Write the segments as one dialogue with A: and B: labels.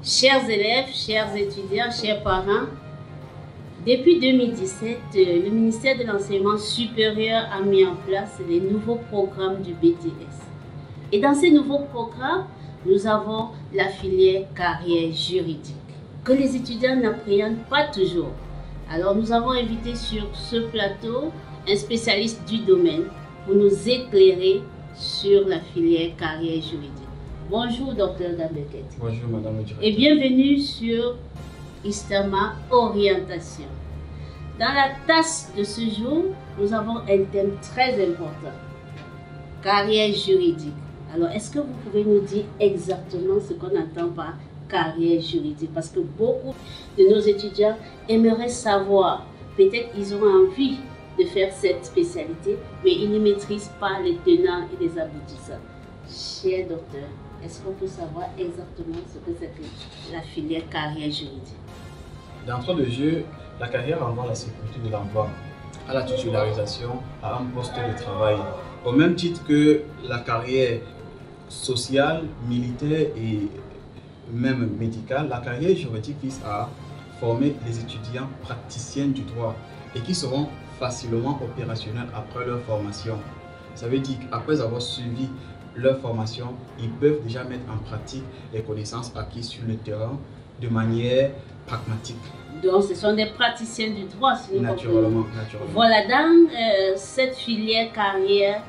A: Chers élèves, chers étudiants, chers parents, depuis 2017, le ministère de l'Enseignement supérieur a mis en place les nouveaux programmes du BTS. Et dans ces nouveaux programmes, nous avons la filière carrière juridique, que les étudiants n'appréhendent pas toujours. Alors nous avons invité sur ce plateau un spécialiste du domaine pour nous éclairer sur la filière carrière juridique. Bonjour, Dr Gambeket.
B: Bonjour, Madame le directeur.
A: Et bienvenue sur Istama Orientation. Dans la tasse de ce jour, nous avons un thème très important, carrière juridique. Alors, est-ce que vous pouvez nous dire exactement ce qu'on entend par carrière juridique? Parce que beaucoup de nos étudiants aimeraient savoir, peut-être ils ont envie de faire cette spécialité, mais ils ne maîtrisent pas les tenants et les aboutissants. Cher docteur, est-ce qu'on peut savoir exactement ce que c'est que la filière carrière juridique?
B: D'entrée de jeu, la carrière renvoie à la sécurité de l'emploi, à la titularisation, à un poste de travail. Au même titre que la carrière sociale, militaire et même médicale, la carrière juridique vise à former les étudiants praticiens du droit et qui seront facilement opérationnels après leur formation. Ça veut dire qu'après avoir suivi leur formation, ils peuvent déjà mettre en pratique les connaissances acquises sur le terrain de manière pragmatique.
A: Donc, ce sont des praticiens du droit, si nous
B: Naturellement.
A: Voilà, dans cette filière carrière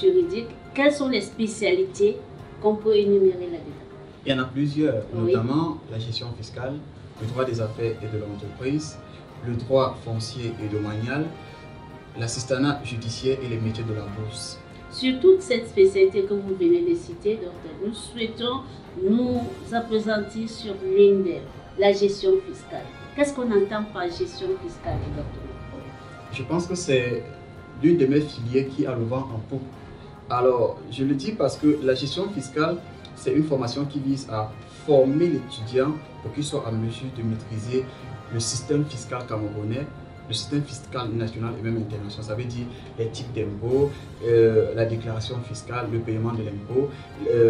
A: juridique, quelles sont les spécialités qu'on peut énumérer là-dedans?
B: Il y en a plusieurs,
A: Oui.
B: notamment la gestion fiscale, le droit des affaires et de l'entreprise, le droit foncier et domanial, l'assistanat judiciaire et les métiers de la bourse.
A: Sur toute cette spécialité que vous venez de citer, docteur, nous souhaitons nous appesantir sur l'une d'elles, la gestion fiscale. Qu'est-ce qu'on entend par gestion fiscale exactement?
B: Je pense que c'est l'une de mes filières qui a le vent en poupe. Alors, je le dis parce que la gestion fiscale, c'est une formation qui vise à former l'étudiant pour qu'il soit en mesure de maîtriser le système fiscal camerounais, le système fiscal national et même international. Ça veut dire les types d'impôts, la déclaration fiscale, le paiement de l'impôt,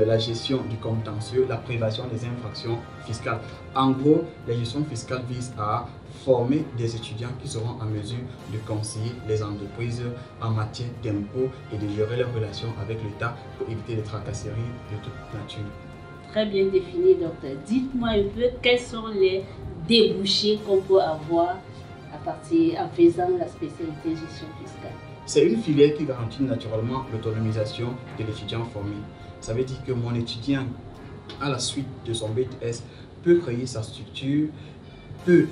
B: la gestion du contentieux, la prévention des infractions fiscales. En gros, la gestion fiscale vise à former des étudiants qui seront en mesure de conseiller les entreprises en matière d'impôts et de gérer leurs relations avec l'État pour éviter les tracasseries de toute nature.
A: Très bien défini, docteur. Dites-moi un peu quels sont les débouchés qu'on peut avoir en faisant la spécialité gestion fiscale.
B: C'est une filière qui garantit naturellement l'autonomisation de l'étudiant formé. Ça veut dire que mon étudiant, à la suite de son BTS, peut créer sa structure, peut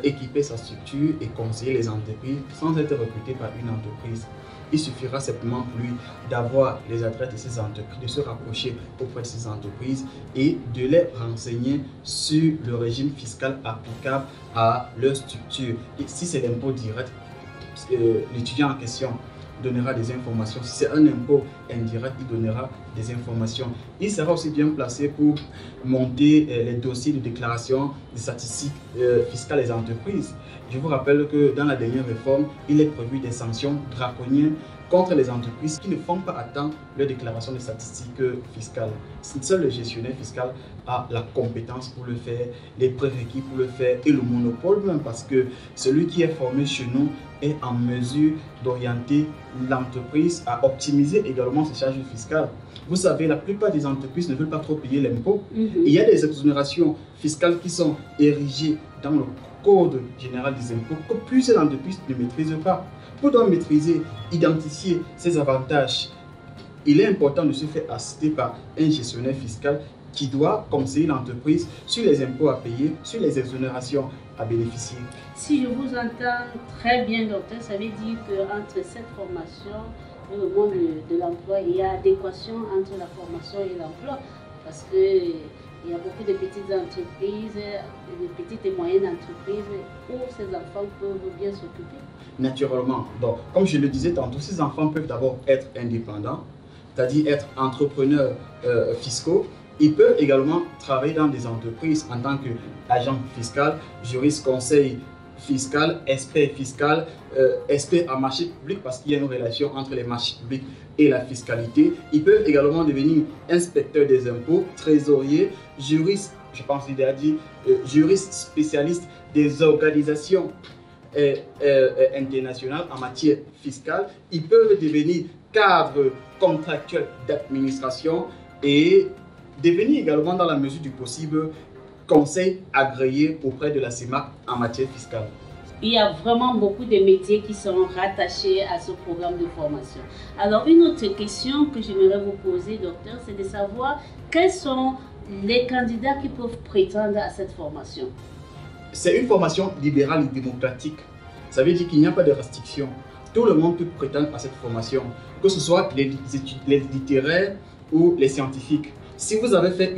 B: équiper sa structure et conseiller les entreprises sans être recruté par une entreprise. Il suffira simplement pour lui d'avoir les adresses de ces entreprises, de se rapprocher auprès de ces entreprises et de les renseigner sur le régime fiscal applicable à leur structure. Et si c'est l'impôt direct, l'étudiant en question donnera des informations. Si c'est un impôt indirect, il donnera des informations. Il sera aussi bien placé pour monter les dossiers de déclaration des statistiques fiscales des entreprises. Je vous rappelle que dans la dernière réforme, il est prévu des sanctions draconiennes contre les entreprises qui ne font pas à temps leur déclaration de statistiques fiscales. Seul le gestionnaire fiscal a la compétence pour le faire, les prérequis pour le faire et le monopole même, parce que celui qui est formé chez nous est en mesure d'orienter l'entreprise à optimiser également ses charges fiscales. Vous savez, la plupart des entreprises ne veulent pas trop payer l'impôt. Il y a des exonérations fiscales qui sont érigées dans le Code général des impôts que plusieurs entreprises ne maîtrisent pas. Pour donc maîtriser, identifier ces avantages, il est important de se faire assister par un gestionnaire fiscal qui doit conseiller l'entreprise sur les impôts à payer, sur les exonérations à bénéficier.
A: Si je vous entends très bien, docteur, ça veut dire qu'entre cette formation et le monde de l'emploi, il y a adéquation entre la formation et l'emploi, parce qu'il y a beaucoup de petites entreprises, de petites et moyennes entreprises où ces enfants peuvent bien s'occuper.
B: Naturellement. Donc, comme je le disais tantôt, ces enfants peuvent d'abord être indépendants, c'est-à-dire être entrepreneurs fiscaux. Ils peuvent également travailler dans des entreprises en tant qu'agent fiscal, juriste conseil fiscal, expert fiscal, expert en marché public, parce qu'il y a une relation entre les marchés publics et la fiscalité. Ils peuvent également devenir inspecteurs des impôts, trésoriers, juristes, je pense qu'il a dit, juristes spécialistes des organisations internationales en matière fiscale. Ils peuvent devenir cadres contractuels d'administration et devenir également, dans la mesure du possible, conseil agréé auprès de la CEMAC en matière fiscale.
A: Il y a vraiment beaucoup de métiers qui sont rattachés à ce programme de formation. Alors, une autre question que j'aimerais vous poser, docteur, c'est de savoir quels sont les candidats qui peuvent prétendre à cette formation.
B: C'est une formation libérale et démocratique. Ça veut dire qu'il n'y a pas de restriction. Tout le monde peut prétendre à cette formation, que ce soit les littéraires ou les scientifiques. Si vous avez fait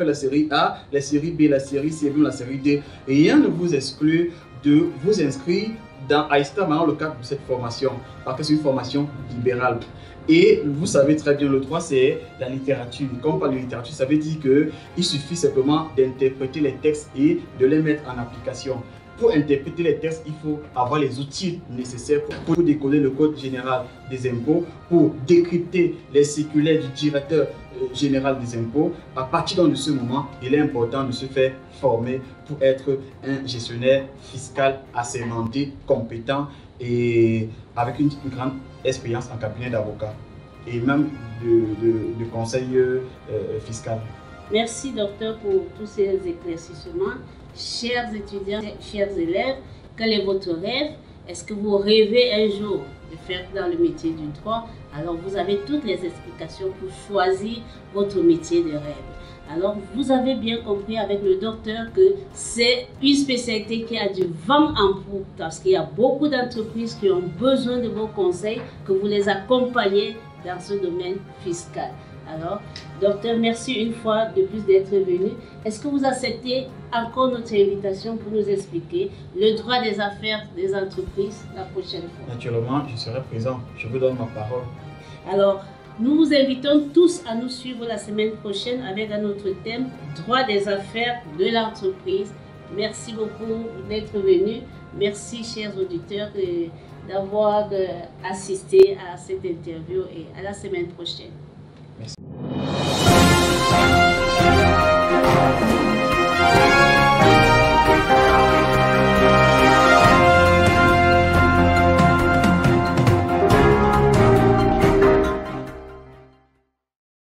B: la série A, la série B, la série C, même la série D, rien ne vous exclut de vous inscrire dans AISTA dans le cadre de cette formation, parce que c'est une formation libérale. Et vous savez très bien, le droit, c'est la littérature. Quand on parle de littérature, ça veut dire qu'il suffit simplement d'interpréter les textes et de les mettre en application. Pour interpréter les textes, il faut avoir les outils nécessaires pour décoder le code général des impôts, pour décrypter les circulaires du directeur général des impôts. À partir de ce moment, il est important de se faire former pour être un gestionnaire fiscal assermenté, compétent et avec une grande expérience en cabinet d'avocat et même de conseil fiscal.
A: Merci, docteur, pour tous ces éclaircissements. Chers étudiants, chers élèves, quel est votre rêve? Est-ce que vous rêvez un jour de faire dans le métier du droit? Alors, vous avez toutes les explications pour choisir votre métier de rêve. Alors, vous avez bien compris avec le docteur que c'est une spécialité qui a du vent en poupe parce qu'il y a beaucoup d'entreprises qui ont besoin de vos conseils, que vous les accompagnez dans ce domaine fiscal. Alors, docteur, merci une fois de plus d'être venu. Est-ce que vous acceptez encore notre invitation pour nous expliquer le droit des affaires des entreprises la prochaine fois?
B: Naturellement, je serai présent. Je vous donne ma parole.
A: Alors, nous vous invitons tous à nous suivre la semaine prochaine avec un autre thème, droit des affaires de l'entreprise. Merci beaucoup d'être venu. Merci, chers auditeurs, d'avoir assisté à cette interview et à la semaine prochaine.